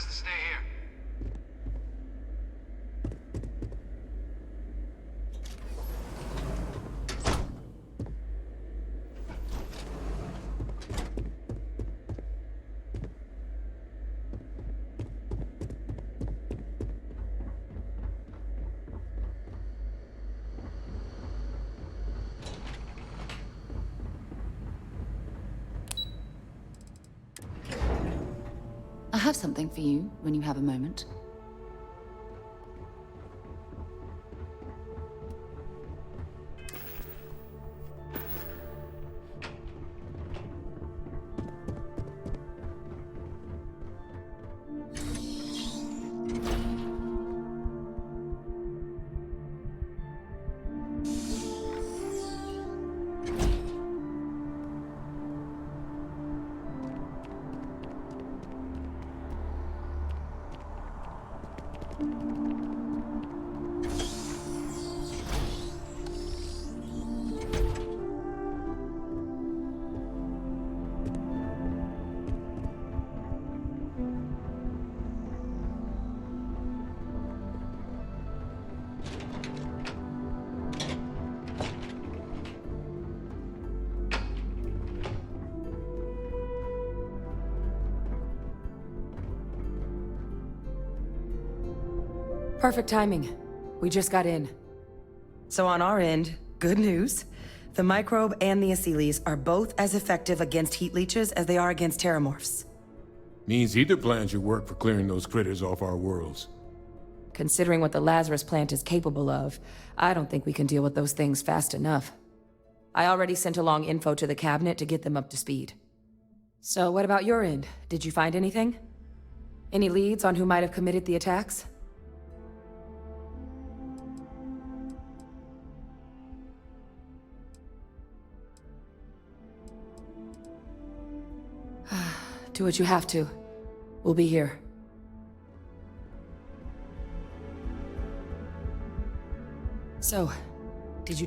best to stay here. I have something for you when you have a moment. Perfect timing. We just got in. So on our end, good news. The microbe and the acyles are both as effective against heat leeches as they are against TerrorMorphs. Means either plan should work for clearing those critters off our worlds. Considering what the Lazarus plant is capable of, I don't think we can deal with those things fast enough. I already sent along info to the cabinet to get them up to speed. So what about your end? Did you find anything? Any leads on who might have committed the attacks? Do what you have to. We'll be here. So, did you...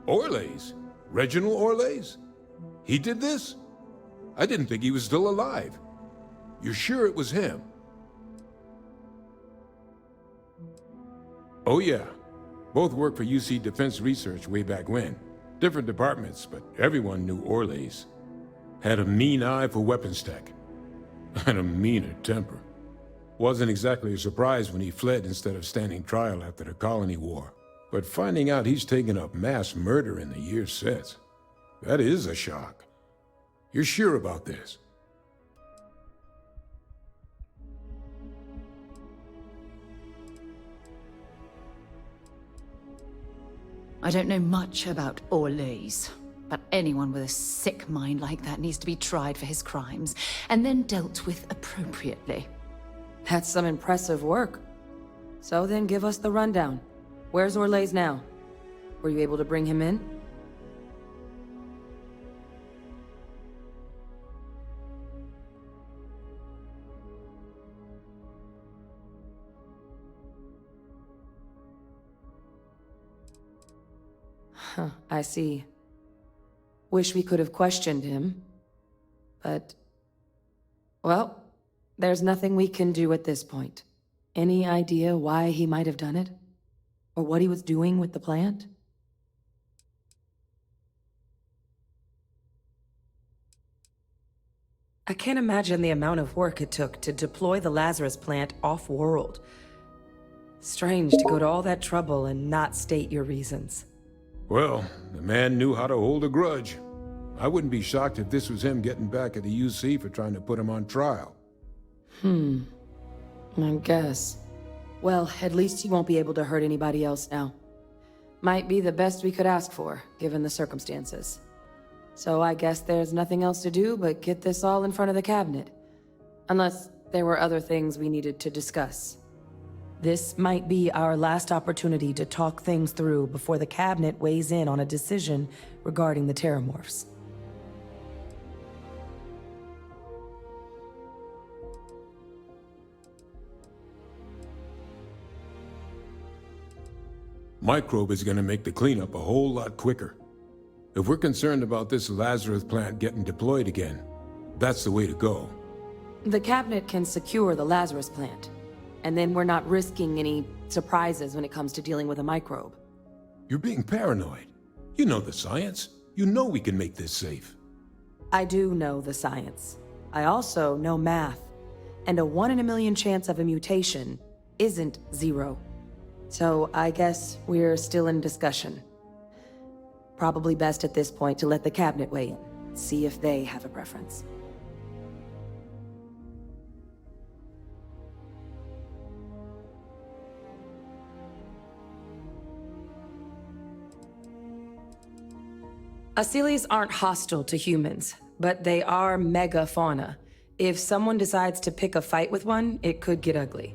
Orlays? Reginald Orlays? He did this? I didn't think he was still alive. You're sure it was him? Oh yeah. Both worked for UC Defense Research way back when. Different departments, but everyone knew Orlays. Had a mean eye for weapons tech. And a meaner temper. Wasn't exactly a surprise when he fled instead of standing trial after the Colony War. But finding out he's taken up mass murder in the years since, that is a shock. You're sure about this? I don't know much about Orlays, but anyone with a sick mind like that needs to be tried for his crimes, and then dealt with appropriately. That's some impressive work. So then give us the rundown. Where's Orlays now? Were you able to bring him in? Huh, I see. Wish we could have questioned him. But... well, there's nothing we can do at this point. Any idea why he might have done it? Or what he was doing with the plant? I can't imagine the amount of work it took to deploy the Lazarus plant off-world. Strange to go to all that trouble and not state your reasons. Well, the man knew how to hold a grudge. I wouldn't be shocked if this was him getting back at the UC for trying to put him on trial. I guess. Well, at least he won't be able to hurt anybody else now. Might be the best we could ask for, given the circumstances. So I guess there's nothing else to do but get this all in front of the cabinet. Unless there were other things we needed to discuss. This might be our last opportunity to talk things through before the cabinet weighs in on a decision regarding the TerrorMorphs. Microbe is gonna make the cleanup a whole lot quicker. If we're concerned about this Lazarus plant getting deployed again, that's the way to go. The cabinet can secure the Lazarus plant, and then we're not risking any surprises when it comes to dealing with a microbe. You're being paranoid. You know the science. You know we can make this safe. I do know the science. I also know math, and a 1 in a million chance of a mutation isn't 0. So I guess we're still in discussion. Probably best at this point to let the cabinet weigh in, see if they have a preference. Asylees aren't hostile to humans, but they are megafauna. If someone decides to pick a fight with one, it could get ugly.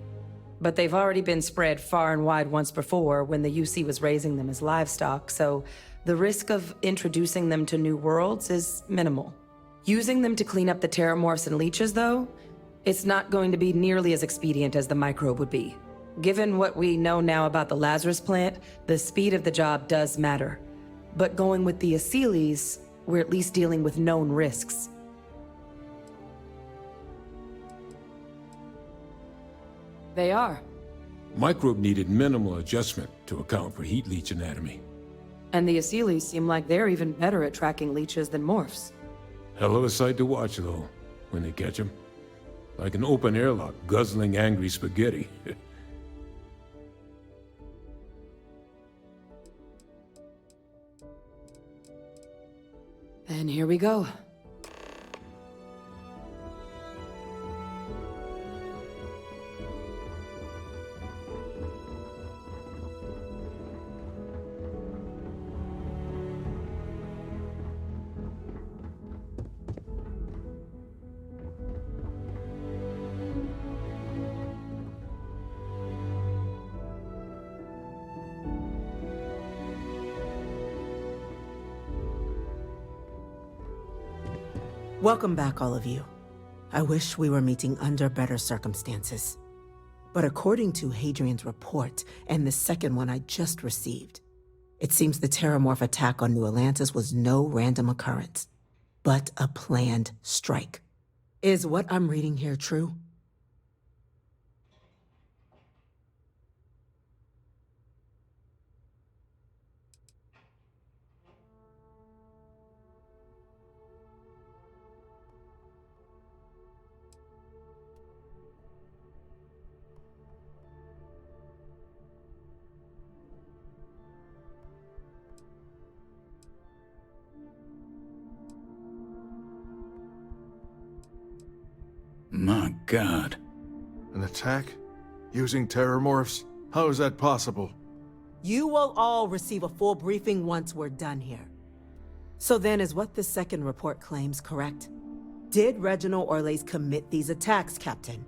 But they've already been spread far and wide once before when the UC was raising them as livestock, so the risk of introducing them to new worlds is minimal. Using them to clean up the TerrorMorphs and leeches, though, it's not going to be nearly as expedient as the microbe would be. Given what we know now about the Lazarus plant, the speed of the job does matter. But going with the Asylees, we're at least dealing with known risks. They are. Microbe needed minimal adjustment to account for heat leech anatomy. And the Asylees seem like they're even better at tracking leeches than morphs. Hell of a sight to watch, though, when they catch them. Like an open airlock guzzling angry spaghetti. Then here we go. Welcome back, all of you. I wish we were meeting under better circumstances. But according to Hadrian's report and the second one I just received, it seems the TerrorMorph attack on New Atlantis was no random occurrence, but a planned strike. Is what I'm reading here true? My God. An attack? Using TerrorMorphs? How is that possible? You will all receive a full briefing once we're done here. So then, is what the second report claims correct? Did Reginald Orlais commit these attacks, Captain?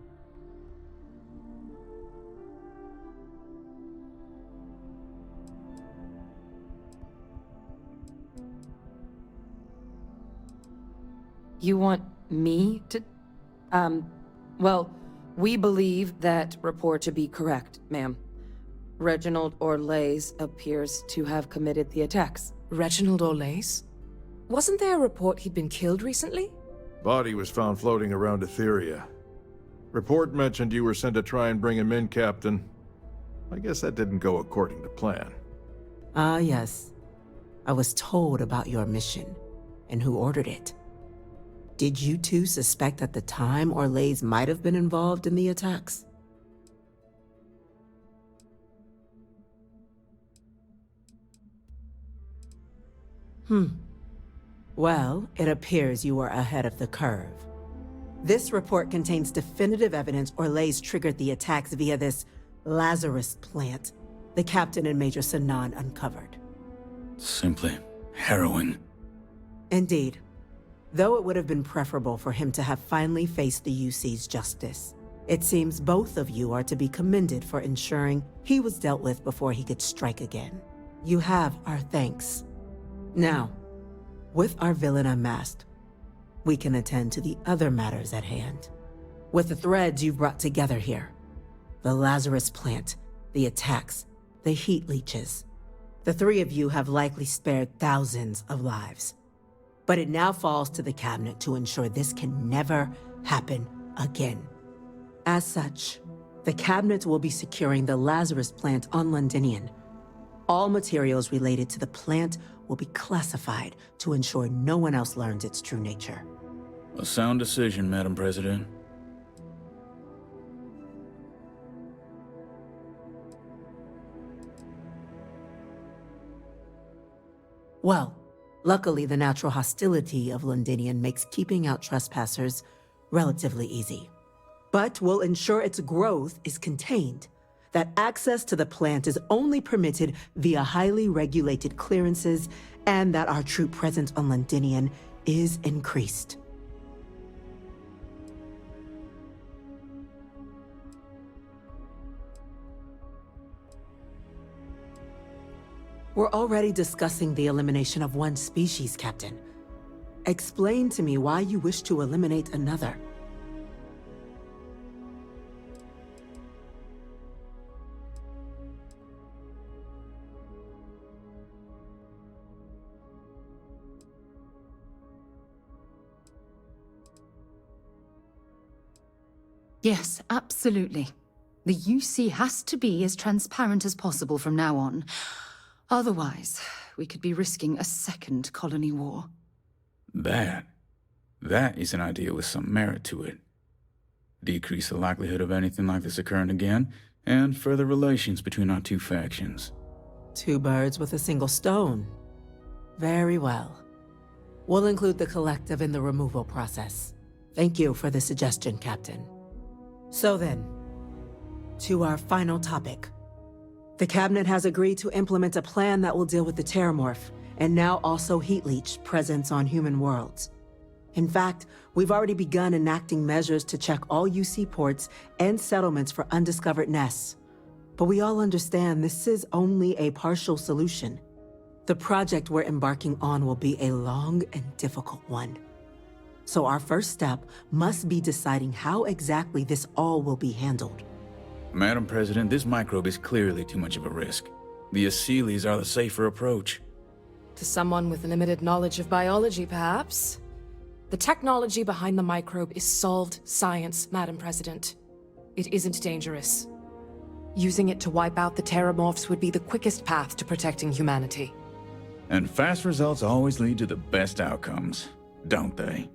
You want me to... Well, we believe that report to be correct, ma'am. Reginald Orlais appears to have committed the attacks. Reginald Orlais? Wasn't there a report he'd been killed recently? Body was found floating around Etheria. Report mentioned you were sent to try and bring him in, Captain. I guess that didn't go according to plan. Ah, yes. I was told about your mission and who ordered it. Did you two suspect at the time Orlais might have been involved in the attacks? Well, it appears you were ahead of the curve. This report contains definitive evidence Orlais triggered the attacks via this Lazarus plant the Captain and Major Sanan uncovered. Simply harrowing. Indeed. Though it would have been preferable for him to have finally faced the UC's justice, It seems both of you are to be commended for ensuring he was dealt with before he could strike again. You have our thanks. Now, with our villain unmasked, we can attend to the other matters at hand. With the threads you've brought together here, the Lazarus plant, the attacks, the heat leeches, the three of you have likely spared thousands of lives. But it now falls to the cabinet to ensure this can never happen again. As such, the cabinet will be securing the Lazarus plant on Londinian. All materials related to the plant will be classified to ensure no one else learns its true nature. A sound decision, Madam President. Well, luckily the natural hostility of Londinian makes keeping out trespassers relatively easy. But we'll ensure its growth is contained, that access to the plant is only permitted via highly regulated clearances, and that our troop presence on Londinian is increased. We're already discussing the elimination of one species, Captain. Explain to me why you wish to eliminate another. Yes, absolutely. The UC has to be as transparent as possible from now on. Otherwise, we could be risking a second colony war. That is an idea with some merit to it. Decrease the likelihood of anything like this occurring again, and further relations between our two factions. Two birds with a single stone. Very well. We'll include the collective in the removal process. Thank you for the suggestion, Captain. So then, to our final topic. The Cabinet has agreed to implement a plan that will deal with the TerrorMorph, and now also Heat Leech presence on human worlds. In fact, we've already begun enacting measures to check all UC ports and settlements for undiscovered nests. But we all understand this is only a partial solution. The project we're embarking on will be a long and difficult one. So our first step must be deciding how exactly this all will be handled. Madam President, this microbe is clearly too much of a risk. The Aseles are the safer approach. To someone with limited knowledge of biology, perhaps? The technology behind the microbe is solved science, Madam President. It isn't dangerous. Using it to wipe out the Terrormorphs would be the quickest path to protecting humanity. And fast results always lead to the best outcomes, don't they?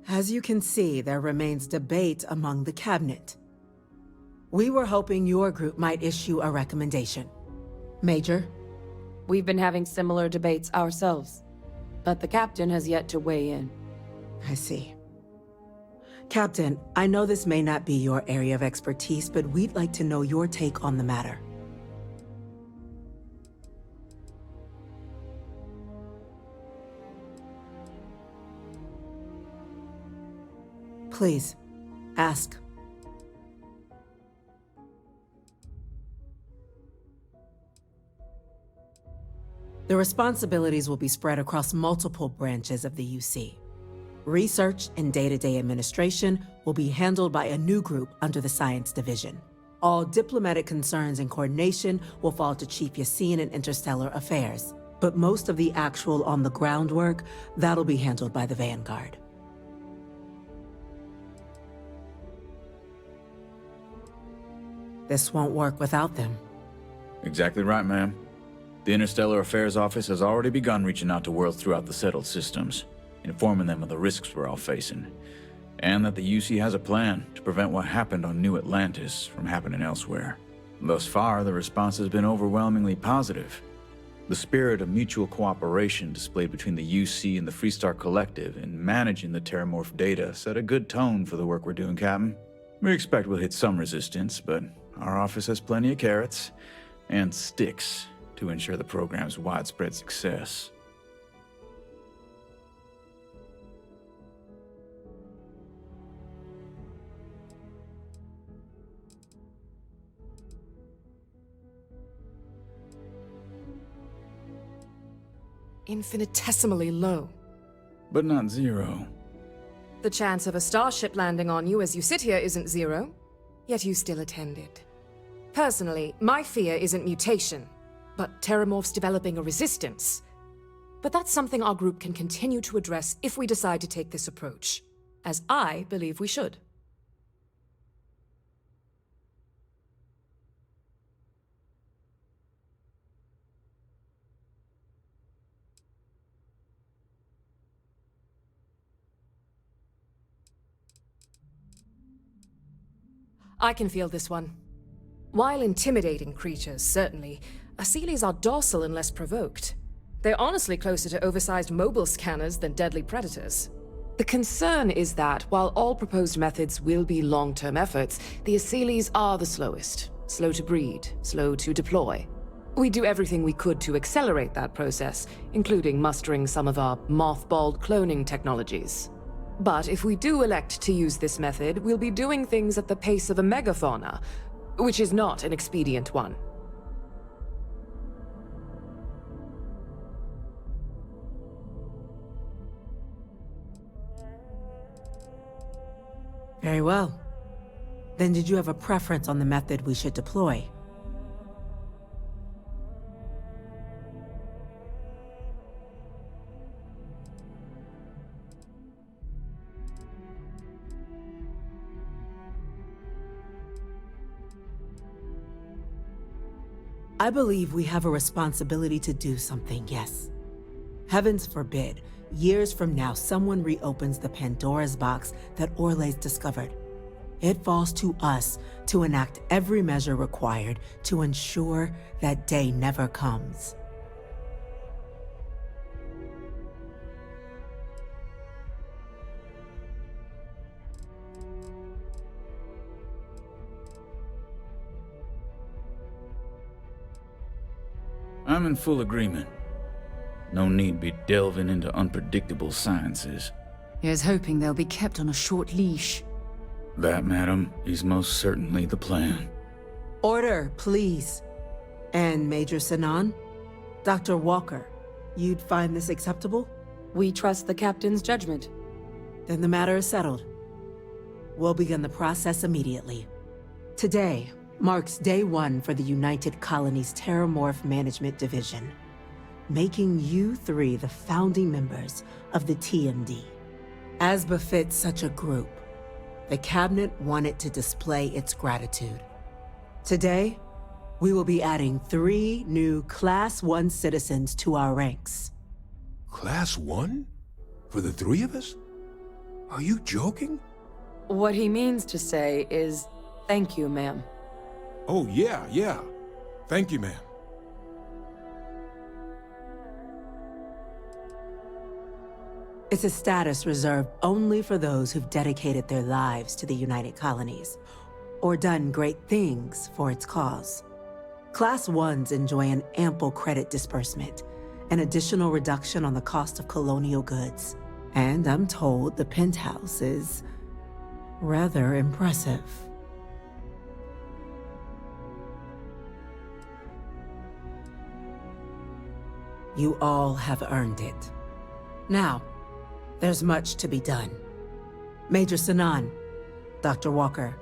As you can see, there remains debate among the Cabinet. We were hoping your group might issue a recommendation. Major? We've been having similar debates ourselves, but the captain has yet to weigh in. I see. Captain, I know this may not be your area of expertise, but we'd like to know your take on the matter. Please, ask. The responsibilities will be spread across multiple branches of the UC. Research and day-to-day administration will be handled by a new group under the Science Division. All diplomatic concerns and coordination will fall to Chief Yassine and Interstellar Affairs. But most of the actual on-the-ground work, that'll be handled by the Vanguard. This won't work without them. Exactly right, ma'am. The Interstellar Affairs Office has already begun reaching out to worlds throughout the settled systems, informing them of the risks we're all facing, and that the UC has a plan to prevent what happened on New Atlantis from happening elsewhere. Thus far, the response has been overwhelmingly positive. The spirit of mutual cooperation displayed between the UC and the Freestar Collective in managing the Terrormorph data set a good tone for the work we're doing, Captain. We expect we'll hit some resistance, but our office has plenty of carrots and sticks to ensure the program's widespread success. infinitesimally low. But not zero. The chance of a starship landing on you as you sit here isn't zero, yet you still attended. Personally, my fear isn't mutation, but TerrorMorph's developing a resistance. But that's something our group can continue to address if we decide to take this approach, as I believe we should. I can feel this one. While intimidating creatures, certainly, Asylees are docile unless provoked. They're honestly closer to oversized mobile scanners than deadly predators. The concern is that, while all proposed methods will be long-term efforts, the Asylees are the slowest. Slow to breed, slow to deploy. We do everything we could to accelerate that process, including mustering some of our mothballed cloning technologies. But if we do elect to use this method, we'll be doing things at the pace of a megafauna, which is not an expedient one. Very well. Then did you have a preference on the method we should deploy? I believe we have a responsibility to do something, yes. Heavens forbid, years from now someone reopens the Pandora's box that Orlais discovered. It falls to us to enact every measure required to ensure that day never comes. I'm in full agreement. No need be delving into unpredictable sciences. Here's hoping they'll be kept on a short leash. That, madam, is most certainly the plan. Order, please. And Major Sinan? Dr. Walker, you'd find this acceptable? We trust the captain's judgment. Then the matter is settled. We'll begin the process immediately. Today marks day one for the United Colony's TerrorMorph Management Division, making you three the founding members of the TMD. As befits such a group, the Cabinet wanted to display its gratitude. Today, we will be adding 3 new Class 1 citizens to our ranks. Class 1? For the 3 of us? Are you joking? What he means to say is, thank you, ma'am. Oh, yeah. Thank you, ma'am. It's a status reserved only for those who've dedicated their lives to the United Colonies, or done great things for its cause. Class 1s enjoy an ample credit disbursement, an additional reduction on the cost of colonial goods, and I'm told the penthouse is rather impressive. You all have earned it. Now, there's much to be done. Major Sinan, Dr. Walker,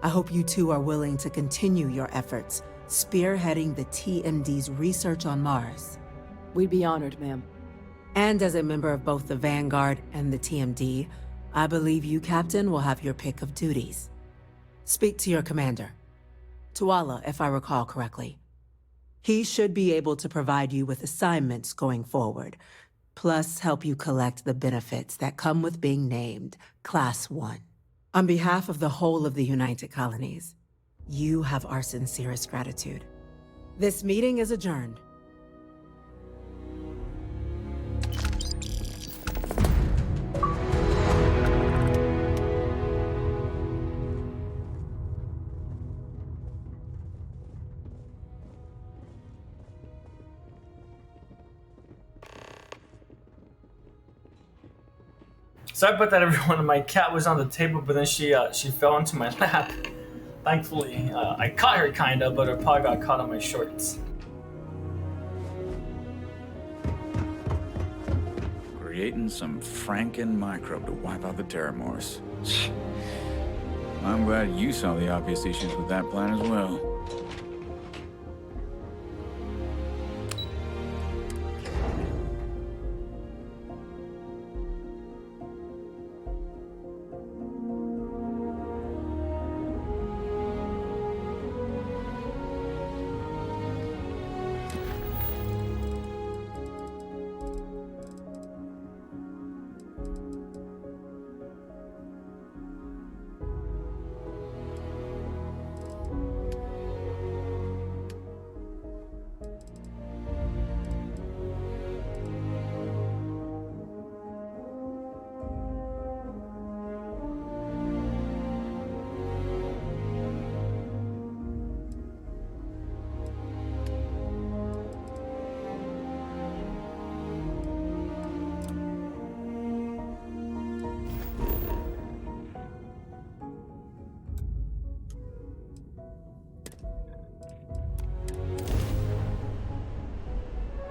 I hope you two are willing to continue your efforts, spearheading the TMD's research on Mars. We'd be honored, ma'am. And as a member of both the Vanguard and the TMD, I believe you, Captain, will have your pick of duties. Speak to your commander. Tuala, if I recall correctly. He should be able to provide you with assignments going forward, plus help you collect the benefits that come with being named Class 1. On behalf of the whole of the United Colonies, you have our sincerest gratitude. This meeting is adjourned. Sorry about that, everyone. My cat was on the table, but then she fell into my lap. Thankfully, I caught her kinda, but her paw got caught on my shorts. creating some Franken microbe to wipe out the TerrorMorphs. I'm glad you saw the obvious issues with that plan as well.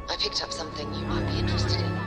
I picked up something you might be interested in.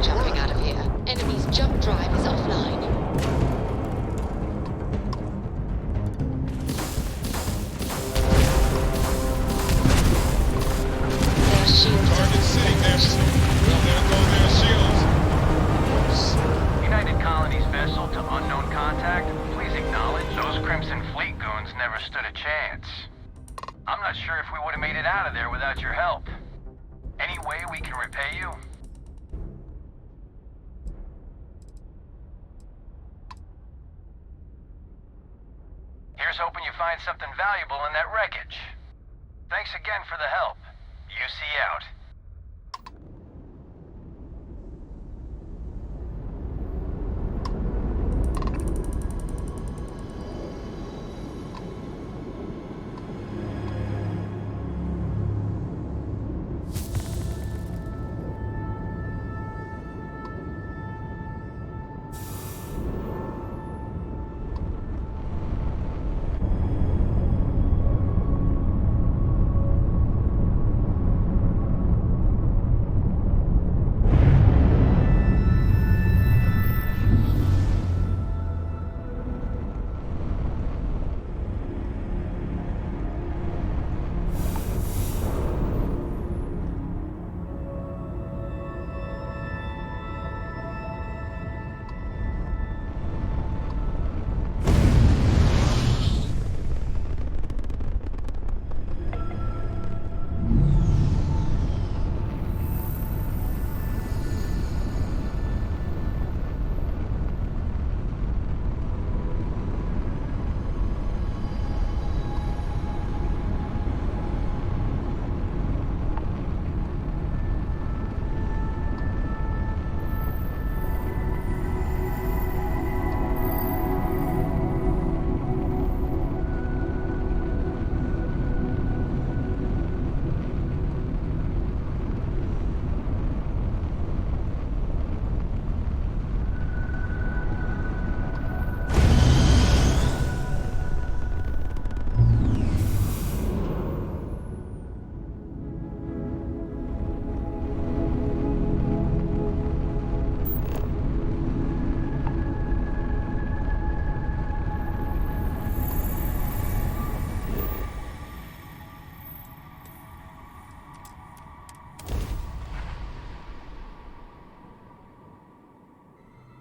Jumping out of here. Enemy's jump drive is offline. Their shields Target sitting there. Well, there go their shields. United Colonies vessel to unknown contact. Please acknowledge those Crimson Fleet goons never stood a chance. I'm not sure if we would have made it out of there without your help. Any way we can repay you? Here's hoping you find something valuable in that wreckage. Thanks again for the help. UC out.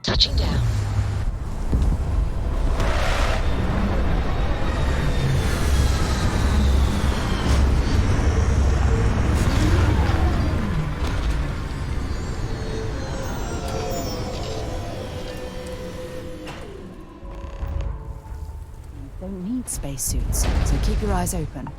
Touching down. spacesuits, so keep your eyes open.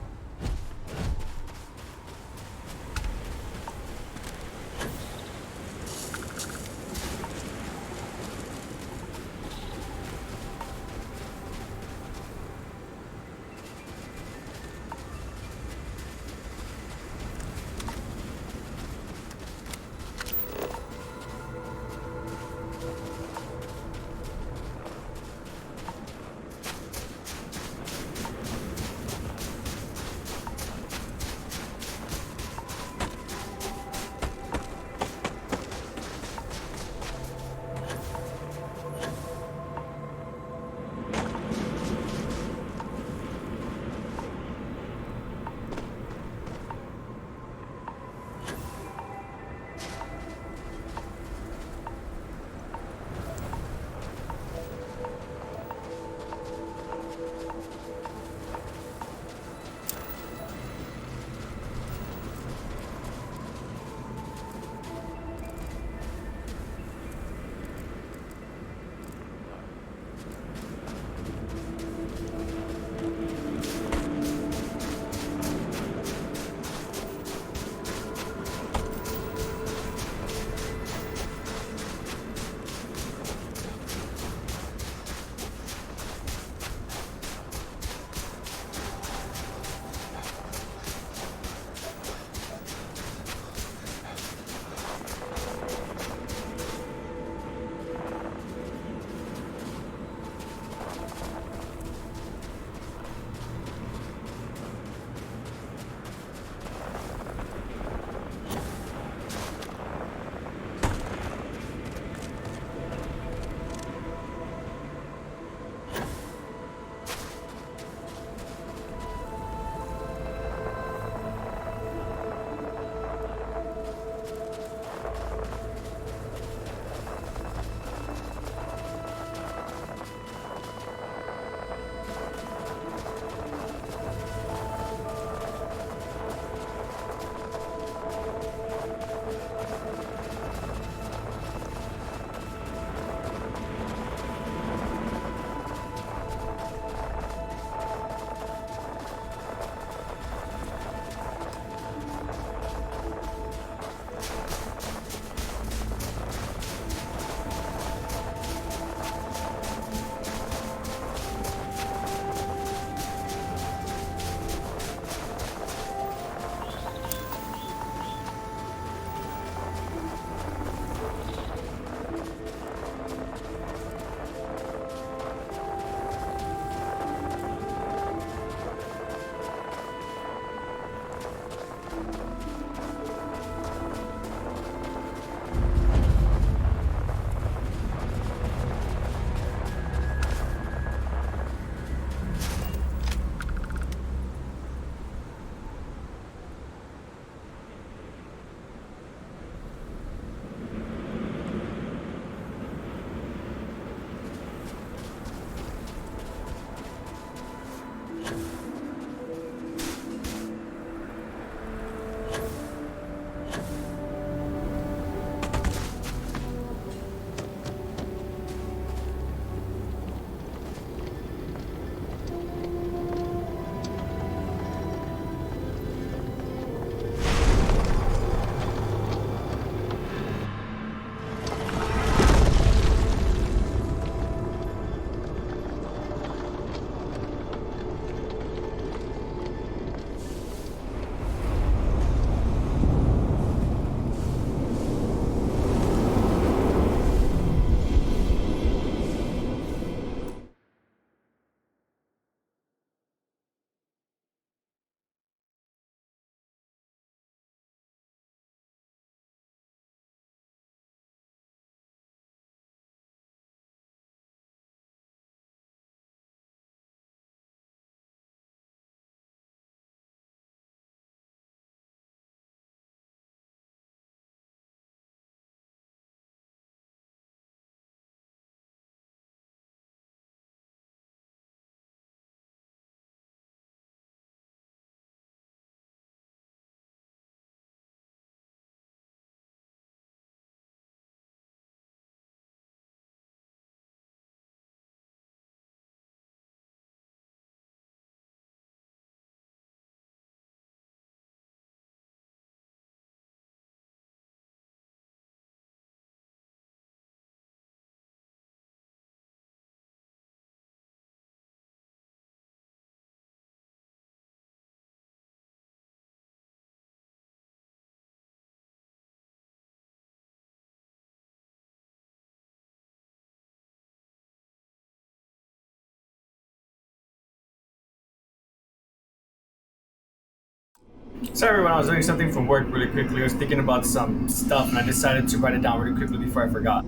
Sorry everyone, I was doing something from work really quickly. I was thinking about some stuff and I decided to write it down really quickly before I forgot.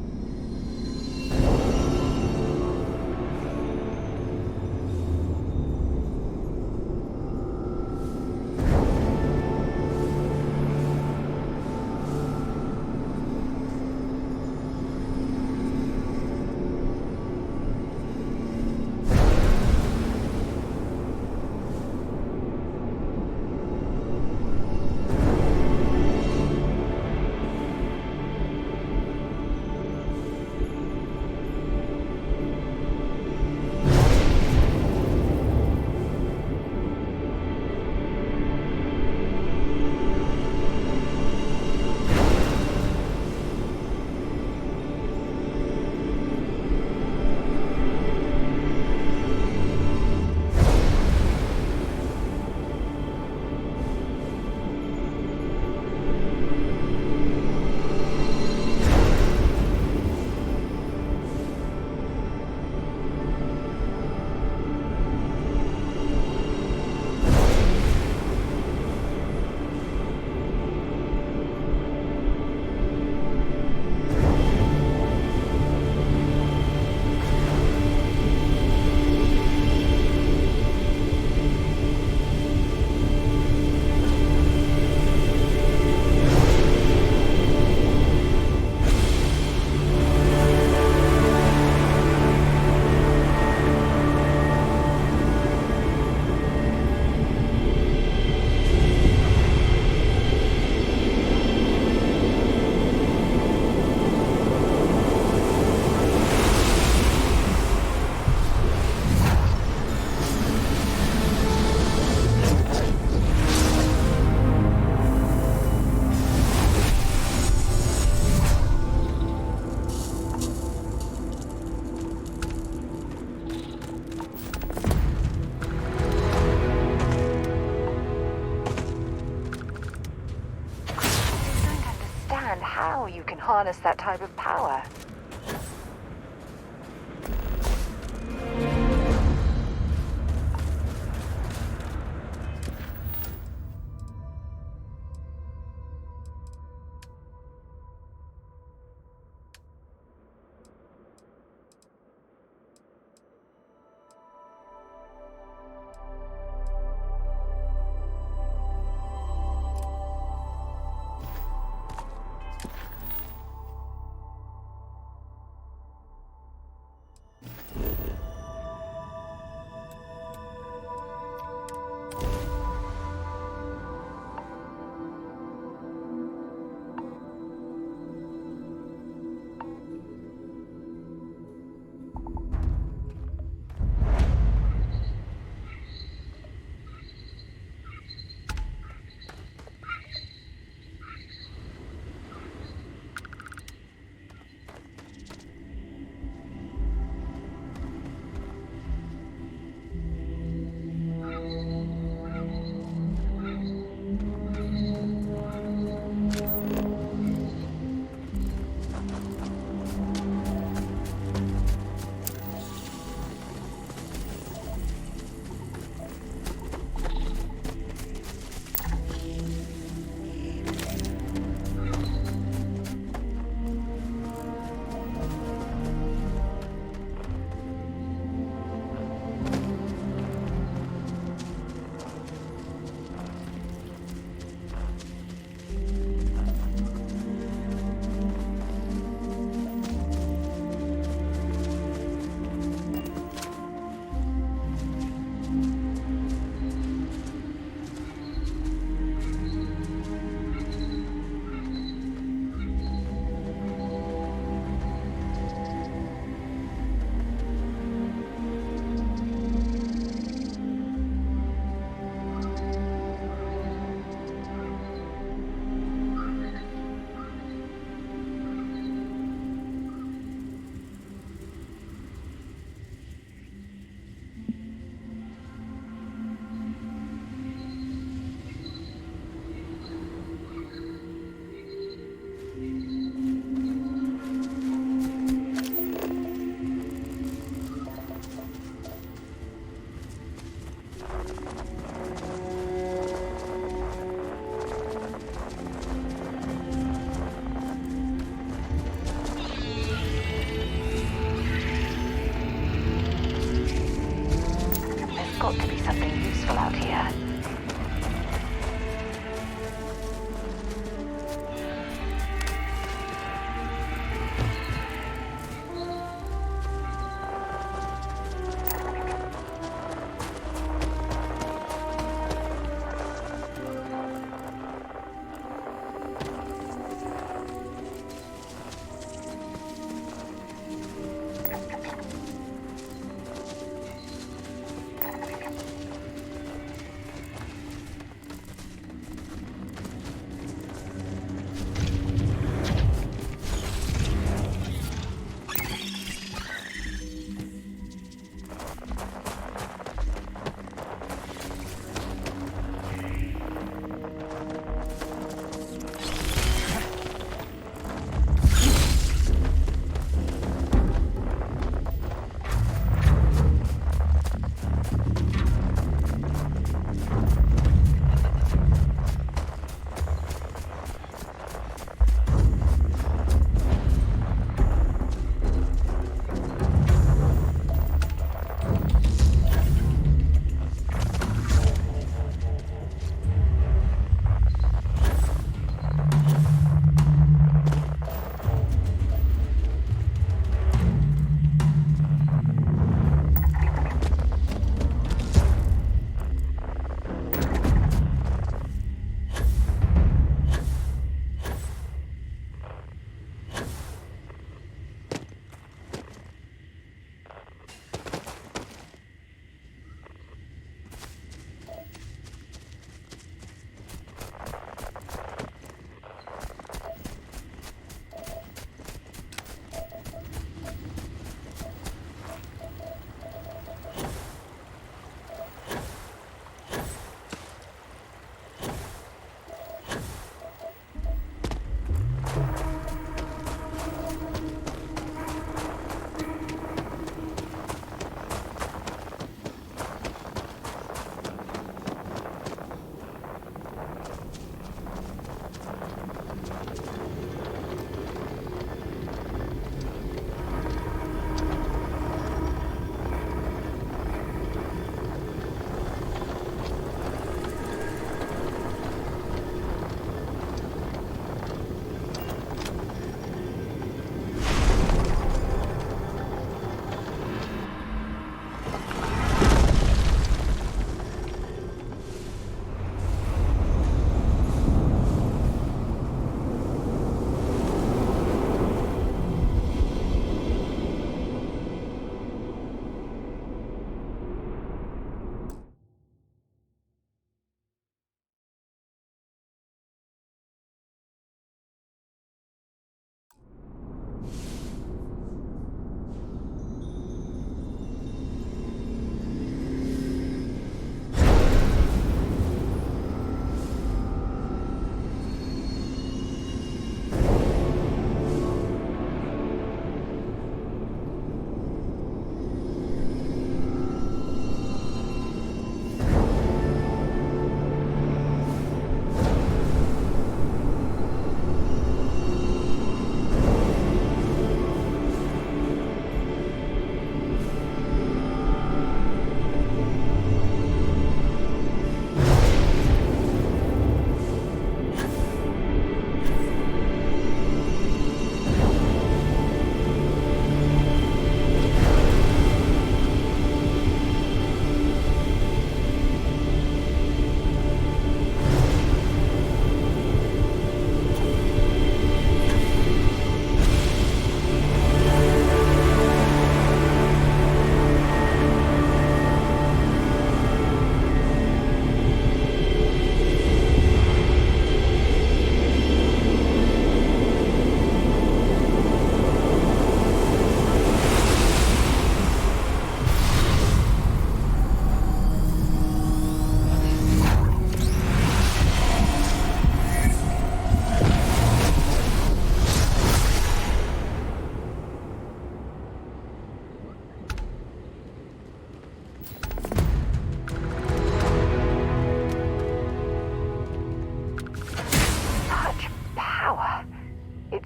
How you can harness that type of power.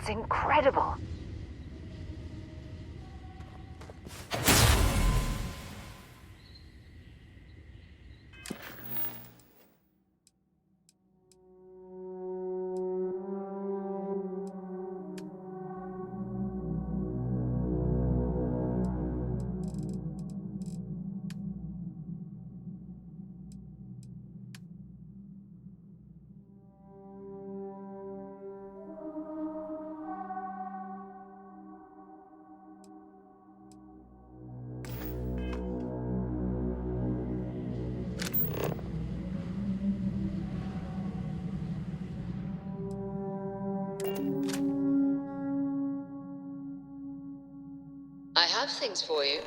That's incredible. I have things for you.